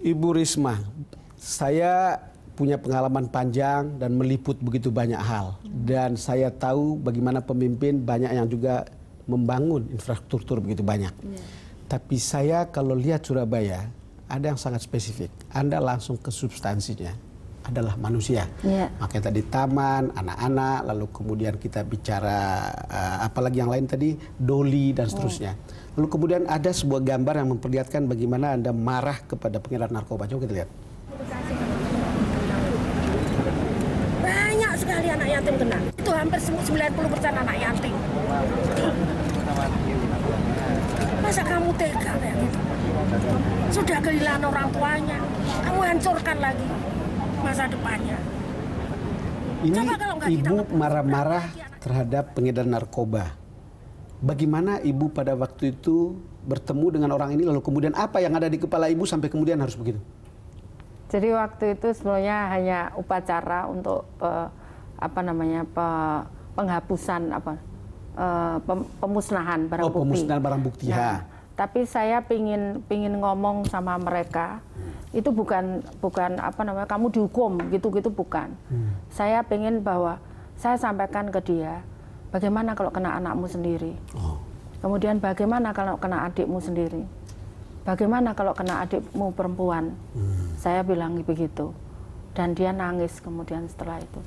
Ibu Risma, saya punya pengalaman panjang dan meliput begitu banyak hal. Dan saya tahu bagaimana pemimpin banyak yang juga membangun infrastruktur begitu banyak. Tapi saya kalau lihat Surabaya, ada yang sangat spesifik. Anda langsung ke substansinya, adalah manusia. Makanya tadi taman, anak-anak, lalu kemudian kita bicara apalagi yang lain tadi, doli dan seterusnya. Lalu kemudian ada sebuah gambar yang memperlihatkan bagaimana Anda marah kepada pengedar narkoba. Coba kita lihat. Banyak sekali anak yatim kena. Itu hampir 90% anak yatim. Masa kamu tega kayak gitu? Sudah kehilangan orang tuanya, kamu hancurkan lagi masa depannya. Ini ibu marah-marah terhadap pengedar narkoba. Bagaimana ibu pada waktu itu bertemu dengan orang ini, lalu kemudian apa yang ada di kepala ibu sampai kemudian harus begitu? Jadi waktu itu sebenarnya hanya upacara untuk penghapusan pemusnahan barang bukti. Pemusnahan barang bukti. Nah, tapi saya pingin ngomong sama mereka, itu bukan kamu dihukum gitu-gitu, bukan. Saya pingin bahwa saya sampaikan ke dia, bagaimana kalau kena anakmu sendiri? Kemudian bagaimana kalau kena adikmu sendiri? Bagaimana kalau kena adikmu perempuan? Saya bilang begitu. Dan dia nangis kemudian setelah itu.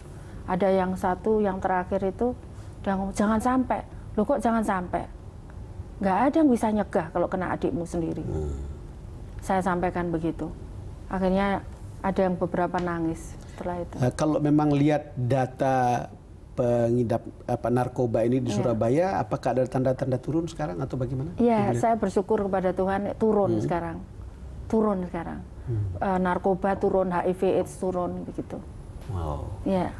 Ada yang satu, yang terakhir itu, dia ngomong, jangan sampai. Loh kok jangan sampai? Nggak ada yang bisa nyegah kalau kena adikmu sendiri. Saya sampaikan begitu. Akhirnya ada yang beberapa nangis setelah itu. Kalau memang lihat data pengidap narkoba ini di Surabaya, apakah ada tanda-tanda turun sekarang atau bagaimana? Iya, saya bersyukur kepada Tuhan turun sekarang. Turun sekarang. Narkoba turun, HIV/AIDS turun begitu. Wow. Ya.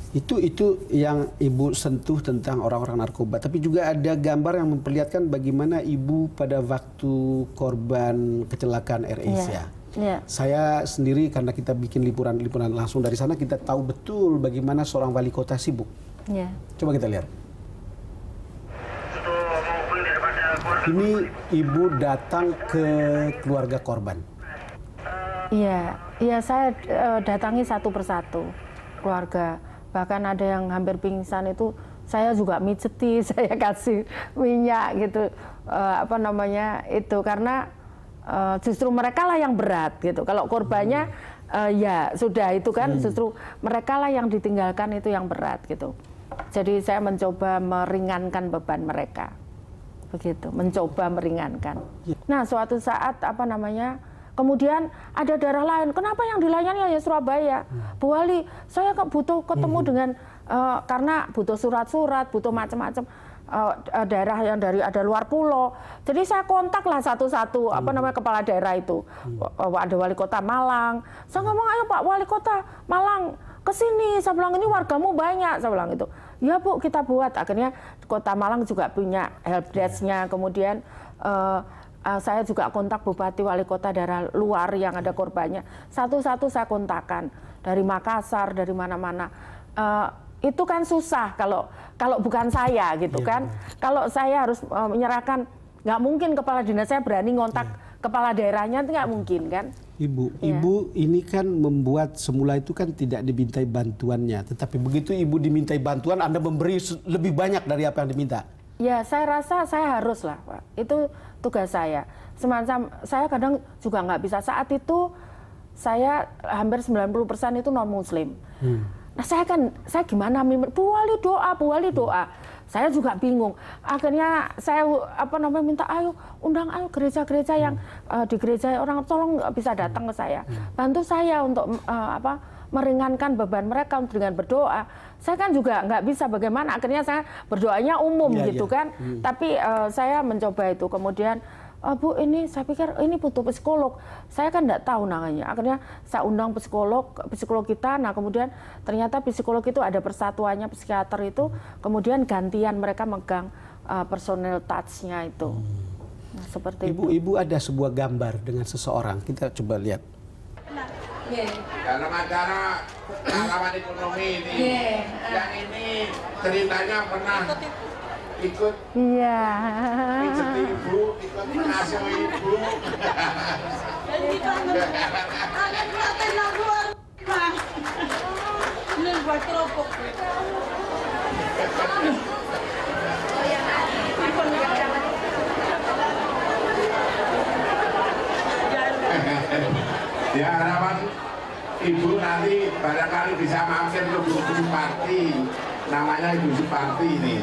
Itu yang ibu sentuh tentang orang-orang narkoba. Tapi juga ada gambar yang memperlihatkan bagaimana ibu pada waktu korban kecelakaan AirAsia. Saya sendiri karena kita bikin lipuran langsung dari sana, kita tahu betul bagaimana seorang wali kota sibuk. Coba kita lihat. Ini ibu datang ke keluarga korban. Iya, saya datangi satu persatu keluarga. Bahkan ada yang hampir pingsan itu saya juga mijeti, saya kasih minyak gitu, itu karena justru mereka lah yang berat gitu. Kalau korbannya ya sudah itu kan, justru mereka lah yang ditinggalkan itu yang berat gitu. Jadi saya mencoba meringankan beban mereka, begitu, mencoba meringankan. Nah suatu saat kemudian ada daerah lain, kenapa yang dilayani hanya Surabaya? Bu Wali, saya butuh ketemu dengan, karena butuh surat-surat, butuh macam-macam daerah yang ada luar pulau. Jadi saya kontak lah satu-satu, kepala daerah itu. Ada wali kota Malang, saya ngomong, ayo Pak Wali Kota Malang, ke sini. Saya bilang, ini wargamu banyak, saya bilang itu. Ya Bu, kita buat. Akhirnya Kota Malang juga punya helpdesk-nya, kemudian saya juga kontak bupati wali kota daerah luar yang ada korbannya. Satu-satu saya kontakkan dari Makassar, dari mana-mana. Itu kan susah kalau bukan saya gitu kan. Kalau saya harus menyerahkan, nggak mungkin kepala dinas saya berani ngontak kepala daerahnya, itu nggak mungkin kan. Ibu ini kan membuat semula itu kan tidak dimintai bantuannya, tetapi begitu ibu dimintai bantuan, Anda memberi lebih banyak dari apa yang diminta. Ya, saya rasa saya harus lah, Pak. Itu tugas saya. Semacam saya kadang juga nggak bisa. Saat itu saya hampir 90% itu non-muslim. Nah saya gimana? Bu Wali doa. Saya juga bingung. Akhirnya saya minta undang gereja-gereja yang di gereja orang, tolong bisa datang ke saya. Bantu saya untuk meringankan beban mereka dengan berdoa. Saya kan juga nggak bisa bagaimana, akhirnya saya berdoanya umum gitu kan. Tapi saya mencoba itu, kemudian Bu ini saya pikir ini butuh psikolog. Saya kan nggak tahu namanya. Akhirnya saya undang psikolog kita. Nah kemudian ternyata psikolog itu ada persatuannya, psikiater itu. Kemudian gantian mereka megang personal touch-nya itu. Nah, seperti itu. Ibu ada sebuah gambar dengan seseorang. Kita coba lihat. Dalam acara pahlawan ekonomi ini, yang ini ceritanya pernah ikut pijet ibu, ikut mengasuh ibu. Ya, harapan Ibu nanti barangkali bisa mampir ke Bu Suparti. Namanya Ibu Suparti ini.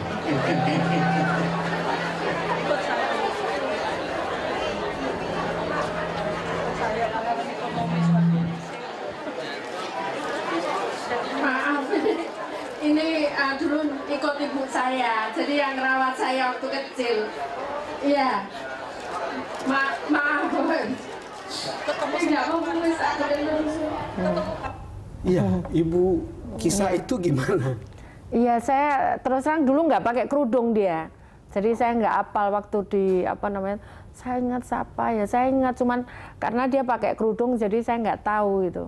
Maaf, ini dulu ikut ibu saya, jadi yang rawat saya waktu kecil. Iya, maaf. Tidak mau menulis aku Iya, Ibu kisah itu gimana? Iya, saya terus terang dulu nggak pakai kerudung dia. Jadi saya nggak apal waktu di apa namanya. Saya ingat siapa ya, saya ingat cuman karena dia pakai kerudung jadi saya nggak tahu itu.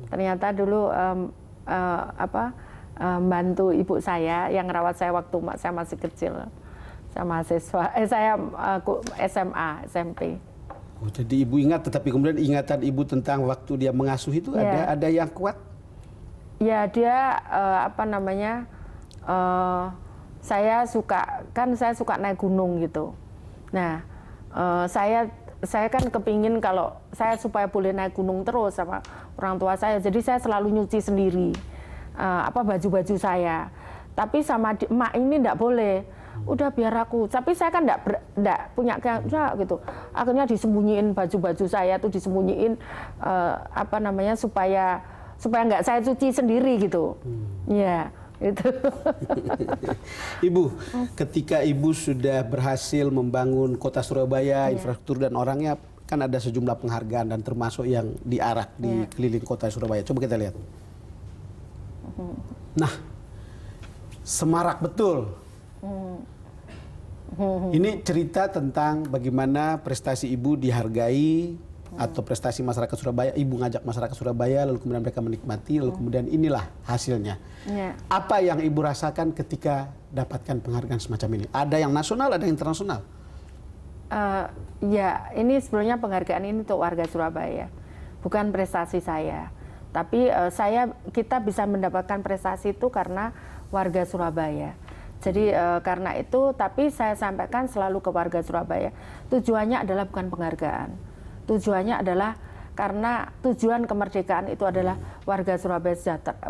Ternyata dulu bantu ibu saya yang rawat saya waktu saya masih kecil. Saya mahasiswa, saya SMA, SMP. Oh, jadi Ibu ingat, tetapi kemudian ingatan Ibu tentang waktu dia mengasuh itu ada yang kuat? Ya, dia saya suka naik gunung gitu. Nah, saya kan kepingin kalau saya supaya boleh naik gunung terus sama orang tua saya. Jadi saya selalu nyuci sendiri baju-baju saya. Tapi sama emak ini enggak boleh. Udah biar aku. Tapi saya kan enggak punya gitu. Akhirnya disembunyiin baju-baju saya tuh disembunyiin supaya nggak saya cuci sendiri gitu. Ya, itu. Ibu, ketika Ibu sudah berhasil membangun kota Surabaya, infrastruktur dan orangnya, kan ada sejumlah penghargaan dan termasuk yang diarak di keliling kota Surabaya. Coba kita lihat. Nah, semarak betul. Ini cerita tentang bagaimana prestasi Ibu dihargai atau prestasi masyarakat Surabaya. Ibu ngajak masyarakat Surabaya, lalu kemudian mereka menikmati, lalu kemudian inilah hasilnya. Apa yang Ibu rasakan ketika dapatkan penghargaan semacam ini? Ada yang nasional, ada yang internasional? Ya, ini sebenarnya penghargaan ini untuk warga Surabaya, bukan prestasi saya. Tapi kita bisa mendapatkan prestasi itu karena warga Surabaya. Jadi karena itu, tapi saya sampaikan selalu ke warga Surabaya, tujuannya adalah bukan penghargaan. Tujuannya adalah karena tujuan kemerdekaan itu adalah warga Surabaya sejahtera,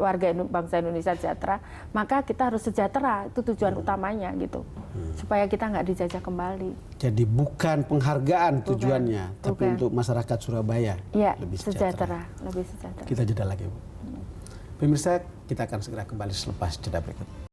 bangsa Indonesia sejahtera, maka kita harus sejahtera, itu tujuan utamanya gitu. Supaya kita nggak dijajah kembali. Jadi bukan penghargaan tujuannya, tapi untuk masyarakat Surabaya lebih sejahtera. Lebih sejahtera. Kita jeda lagi, Bu. Pemirsa, kita akan segera kembali selepas jeda berikut.